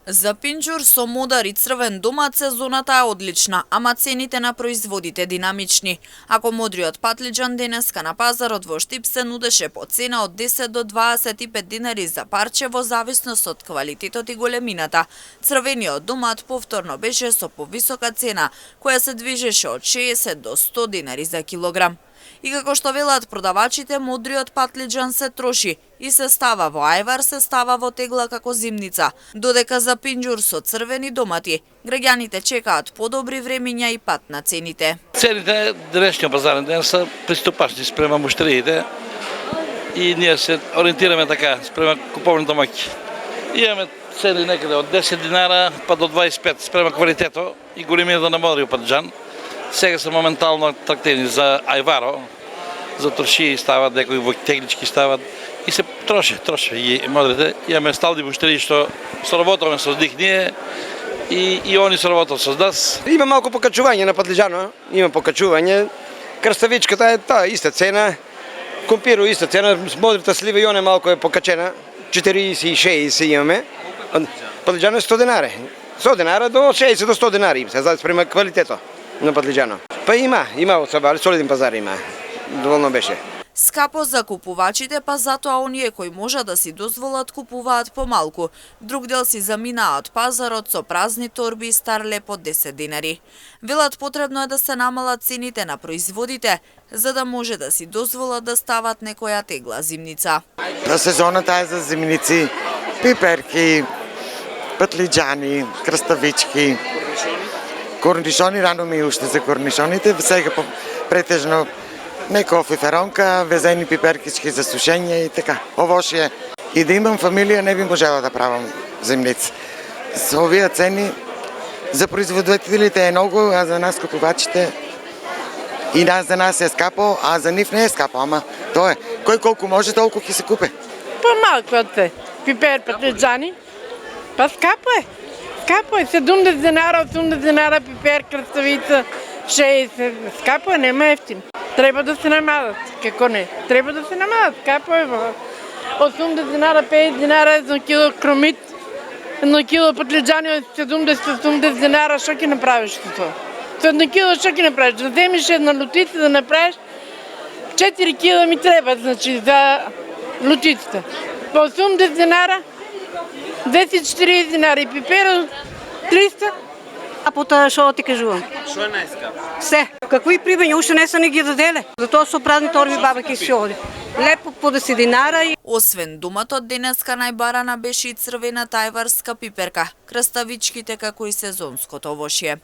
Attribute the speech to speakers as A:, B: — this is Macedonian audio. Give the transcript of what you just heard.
A: За пинџур со модар и црвен домат сезоната е одлична, ама цените на производите динамични. Ако модриот патлиџан денеска на пазарот во Штип се нудеше по цена од 10 до 25 динари за парче во зависност од квалитетот и големината, црвениот домат повторно беше со повисока цена, која се движеше од 60 до 100 динари за килограм. И како што велат продавачите, модриот патлиџан се троши и се става во ајвар, се става во тегла како зимница, додека за пинџур со црвени домати, граѓаните чекаат подобри времиња и пат на цените.
B: Цените денешниот пазарен ден се приступачни спрема муштериите и ние се ориентираме така спрема куповни домаќи. Имаме цени некаде од 10 динара па до 25 спрема квалитето и големината на модриот патлиџан. Сега се моментално атрактивни за ајваро, за трошии стават, некои во технички стават и се троше и модрите. Имаме стални муштери што соработуваме со них ние и они соработуват со нас.
C: Има малку покачување на патлиџано, има покачување. Краставичката е таа иста цена, компиру иста цена, модрата слива и она малку е покачена, 46 имаме. Патлиџано е 100 динари. 100 динара до 60 до 100 динари, се знае спрема квалитето на патлиџано. Па има од себе, солиден пазар има. Доволно беше.
A: Скапо за купувачите, па затоа оние кои можат да си дозволат купуваат помалку. Друг дел си заминаат пазарот со празни торби и стар леп од 10 динари. Велат потребно е да се намалат цените на производите, за да може да си дозволат да стават некоја тегла зимница.
D: Сезоната е за зимници, пиперки, патлиџани, краставички, корнишони, рано ми уште за корнишоните, сега претежно некоја фиферонка, везени пиперкички за сушење и така. Овоше е. И да имам фамилија не би можела да правам земница. Со овие цени за производителите е многу, а за нас купувачите и за нас е скапо, а за нив не е скапо, ама тоа е. Кој колку може, толку ќе се купе.
E: Помалку од те. Пипер, патлиџани. Па скапо е. Скапо е. 70 динара, 80 динара пипер, краставица, 60. Скапо е, нема ефтин. Треба да се намалат, како не? Треба да се намалат, скапо е. 80 динара, 50 динара, 1 кило кромит, 1 кило патлиџани од 70-80 динара, што ќе направиш со тоа? Со 1 кило што ќе направиш? Да земиш една лутица да направиш, 4 кила ми треба, значи, за лутицата. По 80 динара, 240 динара и пипера 300.
F: А потоа што ти кажувам?
B: Што е најскапо?
F: Се. Какви прибања уште не се не ги даделе. Затоа со празни торби баба ќе се оди. Лепо по 10 динара и
A: Освен доматот, денеска најбарана беше и црвената ајварска пиперка, краставичките како и сезонското овошје.